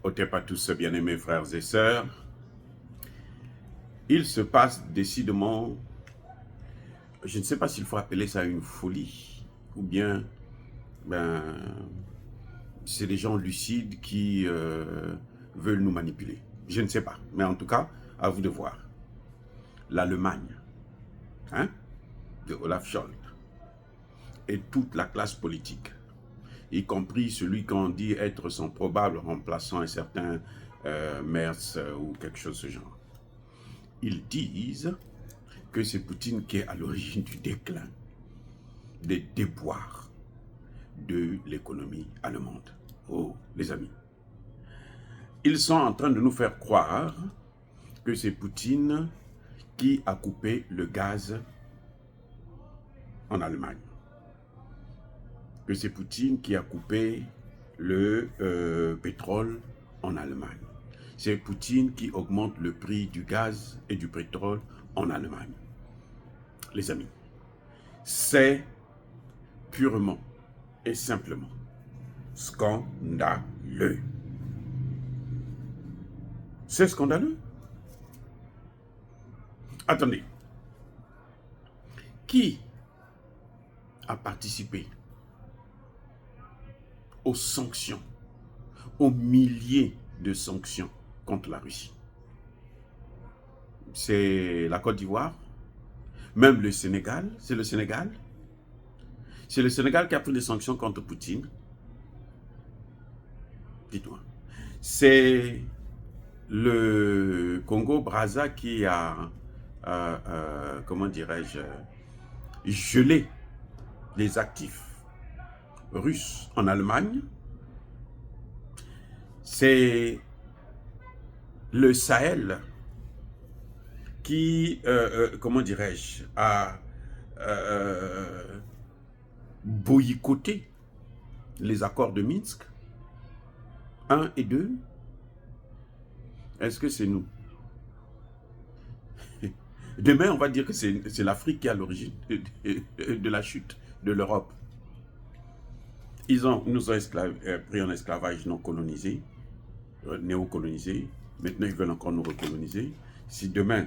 Ôtez pas tous, bien-aimés frères et sœurs. Il se passe décidément, je ne sais pas s'il faut appeler ça une folie, ou bien, c'est des gens lucides qui veulent nous manipuler. Je ne sais pas, mais en tout cas, à vous de voir. L'Allemagne, hein, de Olaf Scholz, et toute la classe politique, y compris celui qu'on dit être son probable remplaçant, un certain Merz ou quelque chose de ce genre. Ils disent que c'est Poutine qui est à l'origine du déclin, des déboires de l'économie allemande. Oh, les amis. Ils sont en train de nous faire croire que c'est Poutine qui a coupé le gaz en Allemagne. Que c'est Poutine qui a coupé le pétrole en Allemagne. C'est Poutine qui augmente le prix du gaz et du pétrole en Allemagne. Les amis, c'est purement et simplement scandaleux. C'est scandaleux. Attendez. Qui a participé aux sanctions, aux milliers de sanctions contre la Russie? C'est la Côte d'Ivoire, même le Sénégal, c'est le Sénégal. C'est le Sénégal qui a pris des sanctions contre Poutine. Dites-moi. C'est le Congo-Brazza qui a, comment dirais-je, gelé les actifs russes en Allemagne. C'est le Sahel qui, comment dirais-je, a boycotté les accords de Minsk 1 et 2. Est-ce que c'est nous? Demain, on va dire que c'est l'Afrique qui est à l'origine de la chute de l'Europe. Ils nous ont pris en esclavage non colonisé, néocolonisé. Maintenant, ils veulent encore nous recoloniser. Si demain,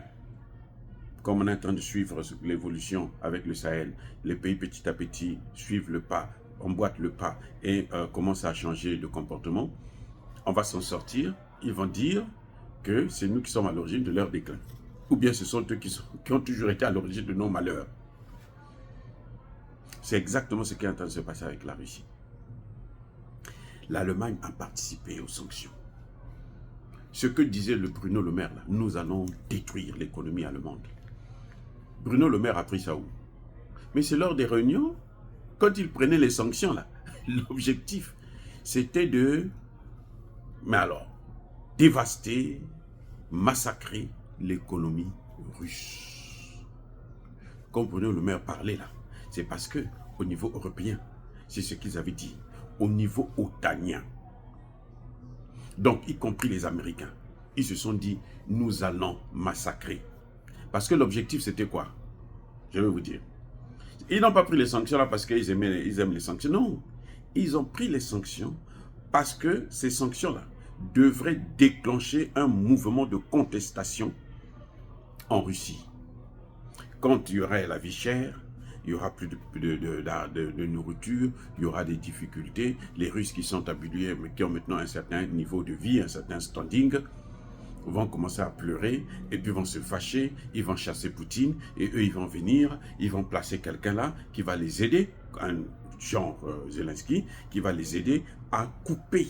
comme on est en train de suivre l'évolution avec le Sahel, les pays petit à petit suivent le pas, emboîtent le pas et commencent à changer de comportement, on va s'en sortir. Ils vont dire que c'est nous qui sommes à l'origine de leur déclin. Ou bien ce sont eux qui ont toujours été à l'origine de nos malheurs. C'est exactement ce qui est en train de se passer avec la Russie. L'Allemagne a participé aux sanctions. Ce que disait le Bruno Le Maire, là, nous allons détruire l'économie allemande. Bruno Le Maire a pris ça où? Mais c'est lors des réunions, quand il prenait les sanctions, là, l'objectif, c'était de, mais alors, dévaster, massacrer l'économie russe. Quand Bruno Le Maire parlait là, c'est parce que au niveau européen, c'est ce qu'ils avaient dit, au niveau otanien. Donc, y compris les Américains, ils se sont dit, nous allons massacrer. Parce que l'objectif, c'était quoi? Je vais vous dire. Ils n'ont pas pris les sanctions là parce qu'ils aiment les sanctions. Non, ils ont pris les sanctions parce que ces sanctions-là devraient déclencher un mouvement de contestation en Russie. Quand il y aurait la vie chère, il y aura plus de nourriture, il y aura des difficultés. Les Russes qui sont habitués, mais qui ont maintenant un certain niveau de vie, un certain standing, vont commencer à pleurer et puis vont se fâcher, ils vont chasser Poutine et eux ils vont venir, ils vont placer quelqu'un là qui va les aider, un genre Zelensky, qui va les aider à couper,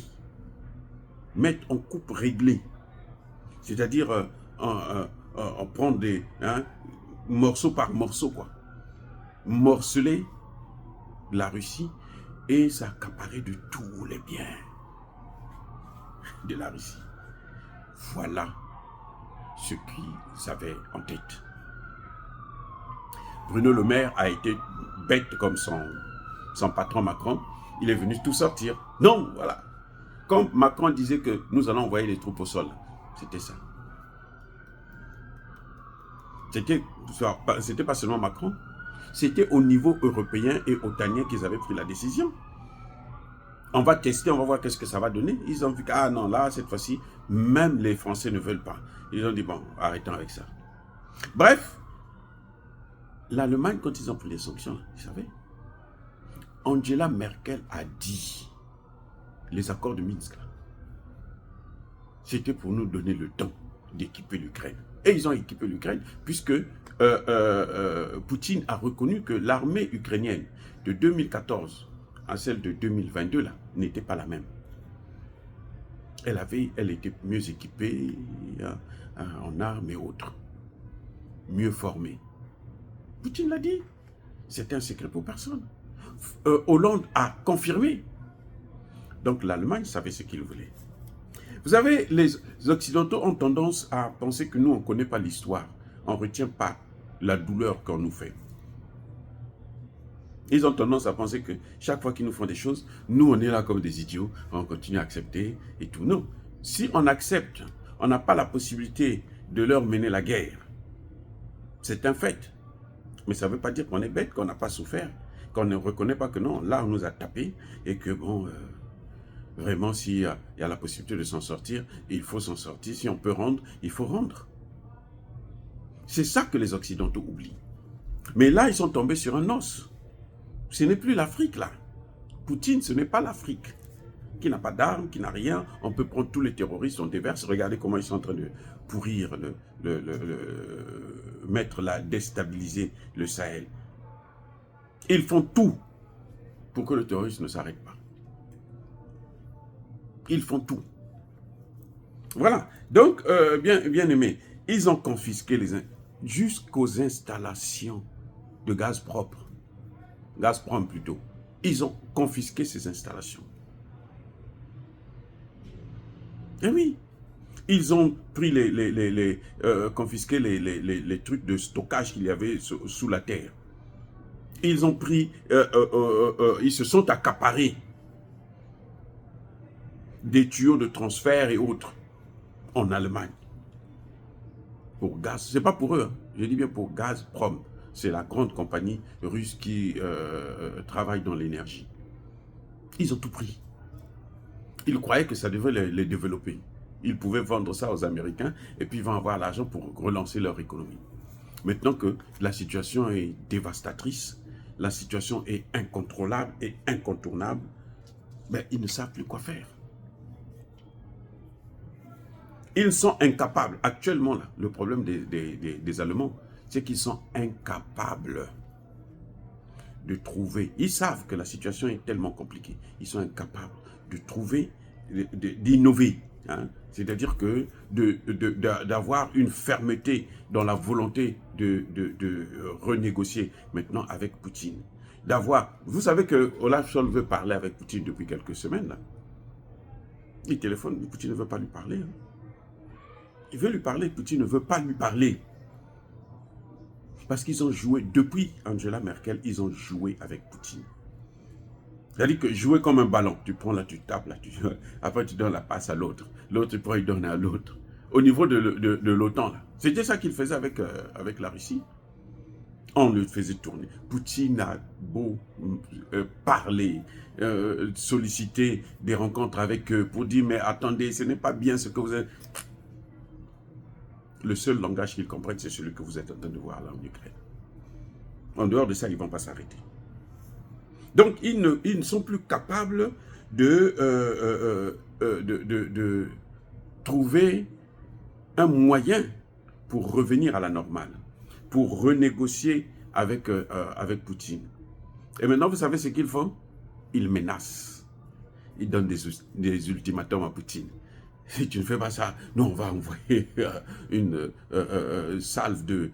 mettre en coupe réglée, c'est-à-dire on prend des morceau par morceau, quoi, morceler la Russie et s'accaparer de tous les biens de la Russie. Voilà ce qu'ils avaient en tête. Bruno Le Maire a été bête comme son patron Macron. Il est venu tout sortir. Non, voilà. Comme Macron disait que nous allons envoyer les troupes au sol, c'était ça. C'était pas seulement Macron, c'était au niveau européen et otanien qu'ils avaient pris la décision. On va tester, on va voir qu'est-ce que ça va donner. Ils ont vu que, ah non, là, cette fois-ci, même les Français ne veulent pas. Ils ont dit, bon, arrêtons avec ça. Bref, l'Allemagne, quand ils ont pris les sanctions, vous savez, Angela Merkel a dit, les accords de Minsk, c'était pour nous donner le temps d'équiper l'Ukraine. Et ils ont équipé l'Ukraine, puisque Poutine a reconnu que l'armée ukrainienne de 2014 à celle de 2022, là, n'était pas la même. Elle était mieux équipée en armes et autres, mieux formée. Poutine l'a dit, c'était un secret pour personne. Hollande a confirmé. Donc l'Allemagne savait ce qu'il voulait. Vous savez, les Occidentaux ont tendance à penser que nous, on ne connaît pas l'histoire. On ne retient pas la douleur qu'on nous fait. Ils ont tendance à penser que chaque fois qu'ils nous font des choses, nous, on est là comme des idiots, on continue à accepter et tout. Non. Si on accepte, on n'a pas la possibilité de leur mener la guerre. C'est un fait. Mais ça ne veut pas dire qu'on est bête, qu'on n'a pas souffert, qu'on ne reconnaît pas que non, là, on nous a tapé et que bon, vraiment, s'il y a la possibilité de s'en sortir, il faut s'en sortir. Si on peut rendre, il faut rendre. C'est ça que les Occidentaux oublient. Mais là, ils sont tombés sur un os. Ce n'est plus l'Afrique, là. Poutine, ce n'est pas l'Afrique. Qui n'a pas d'armes, qui n'a rien. On peut prendre tous les terroristes, on déverse. Regardez comment ils sont en train de pourrir, déstabiliser le Sahel. Ils font tout pour que le terrorisme ne s'arrête pas. Ils font tout. Voilà. Donc, bien aimé, ils ont confisqué jusqu'aux installations de gaz propre. Gazprom plutôt, ils ont confisqué ces installations. Et oui, ils ont pris confisqué les trucs de stockage qu'il y avait sous la terre. Ils ont pris, ils se sont accaparés des tuyaux de transfert et autres en Allemagne. Pour gaz, c'est pas pour eux, hein. Je dis bien pour Gazprom. C'est la grande compagnie russe qui travaille dans l'énergie. Ils ont tout pris. Ils croyaient que ça devait les développer. Ils pouvaient vendre ça aux Américains et puis ils vont avoir l'argent pour relancer leur économie. Maintenant que la situation est dévastatrice, la situation est incontrôlable et incontournable, ben, ils ne savent plus quoi faire. Ils sont incapables. Actuellement, là, le problème des Allemands, c'est qu'ils sont incapables de trouver. Ils savent que la situation est tellement compliquée. Ils sont incapables de trouver, d'innover. Hein? C'est-à-dire que d'avoir une fermeté dans la volonté de renégocier maintenant avec Poutine. Vous savez que Olaf Scholz veut parler avec Poutine depuis quelques semaines. Là. Il téléphone, Poutine ne veut pas lui parler. Hein? Il veut lui parler, Poutine ne veut pas lui parler. Parce qu'ils ont joué, depuis Angela Merkel, ils ont joué avec Poutine. C'est-à-dire que jouer comme un ballon, tu prends là, tu tapes là, après tu donnes la passe à l'autre. L'autre, tu pourrais donner à l'autre. Au niveau de l'OTAN, c'était ça qu'il faisait avec la Russie. On le faisait tourner. Poutine a beau parler, solliciter des rencontres avec eux pour dire, mais attendez, ce n'est pas bien ce que vous êtes... Le seul langage qu'ils comprennent, c'est celui que vous êtes en train de voir là en Ukraine. En dehors de ça, ils ne vont pas s'arrêter. Donc, ils ne sont plus capables de trouver un moyen pour revenir à la normale, pour renégocier avec Poutine. Et maintenant, vous savez ce qu'ils font? Ils menacent. Ils donnent des ultimatums à Poutine. Si tu ne fais pas ça, nous on va envoyer une salve de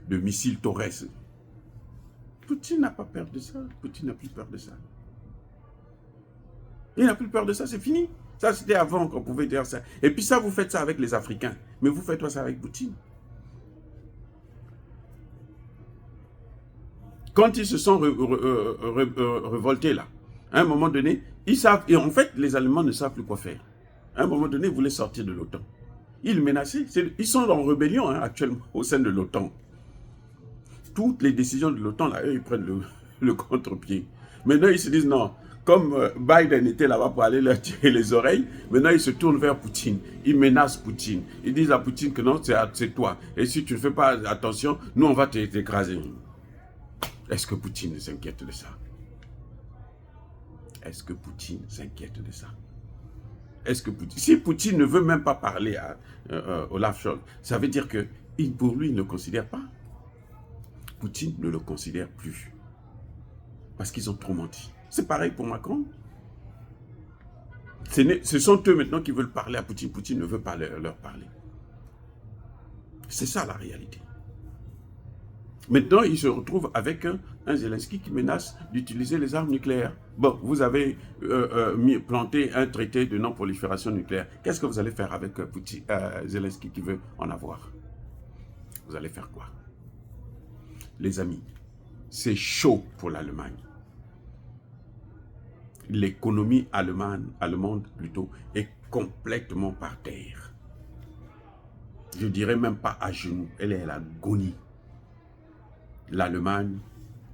missiles Torres. Poutine n'a pas peur de ça. Poutine n'a plus peur de ça. Il n'a plus peur de ça, c'est fini. Ça, c'était avant qu'on pouvait dire ça. Et puis ça, vous faites ça avec les Africains. Mais vous faites ça avec Poutine. Quand ils se sont révoltés là, à un moment donné, ils savent, et en fait, les Allemands ne savent plus quoi faire. À un moment donné, ils voulaient sortir de l'OTAN. Ils menaçaient. Ils sont en rébellion actuellement au sein de l'OTAN. Toutes les décisions de l'OTAN, là, eux, ils prennent le contre-pied. Maintenant, ils se disent non, comme Biden était là-bas pour aller leur tirer les oreilles, maintenant ils se tournent vers Poutine. Ils menacent Poutine. Ils disent à Poutine que non, c'est toi. Et si tu ne fais pas attention, nous on va t'écraser. Est-ce que Poutine s'inquiète de ça? Est-ce que Poutine s'inquiète de ça? Est-ce que Poutine... Si Poutine ne veut même pas parler à Olaf Scholz, ça veut dire que pour lui, il ne le considère pas. Poutine ne le considère plus. Parce qu'ils ont trop menti. C'est pareil pour Macron. Ce sont eux maintenant qui veulent parler à Poutine. Poutine ne veut pas leur parler. C'est ça la réalité. Maintenant, il se retrouve avec un Zelensky qui menace d'utiliser les armes nucléaires. Bon, vous avez planté un traité de non-prolifération nucléaire. Qu'est-ce que vous allez faire avec Zelensky qui veut en avoir? Vous allez faire quoi? Les amis, c'est chaud pour l'Allemagne. L'économie allemande plutôt, est complètement par terre. Je dirais même pas à genoux, elle est à l'agonie. L'Allemagne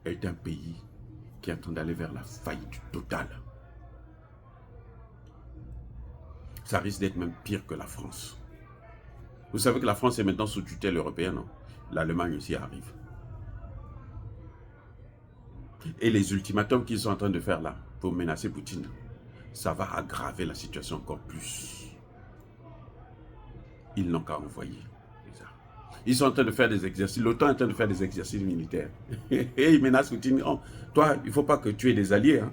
est un pays qui est en train d'aller vers la faillite totale. Ça risque d'être même pire que la France. Vous savez que la France est maintenant sous tutelle européenne, non? L'Allemagne aussi arrive. Et les ultimatums qu'ils sont en train de faire là, pour menacer Poutine, ça va aggraver la situation encore plus. Ils n'ont qu'à envoyer les armes. Ils sont en train de faire des exercices, l'OTAN est en train de faire des exercices militaires. Et ils menacent Poutine, oh, toi, il ne faut pas que tu aies des alliés. Hein.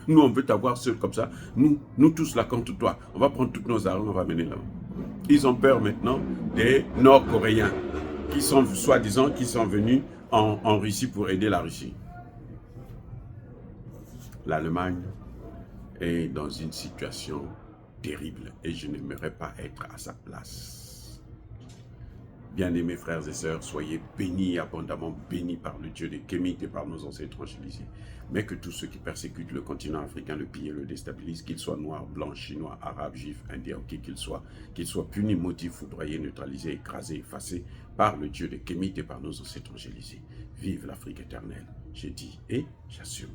Nous, on veut t'avoir seul comme ça. Nous tous là contre toi. On va prendre toutes nos armes, on va mener là-bas. Ils ont peur maintenant des Nord-Coréens, qui sont, soi-disant, qui sont venus en Russie pour aider la Russie. L'Allemagne est dans une situation terrible et je n'aimerais pas être à sa place. Bien-aimés frères et sœurs, soyez bénis, abondamment bénis par le Dieu des Kémites et par nos ancêtres angélisés. Mais que tous ceux qui persécutent le continent africain, le pillent et le déstabilisent, qu'ils soient noirs, blancs, chinois, arabes, juifs, indiens, qui qu'ils soient punis, maudits, foudroyés, neutralisés, écrasés, effacés par le Dieu des Kémites et par nos ancêtres angélisés. Vive l'Afrique éternelle, j'ai dit et j'assume.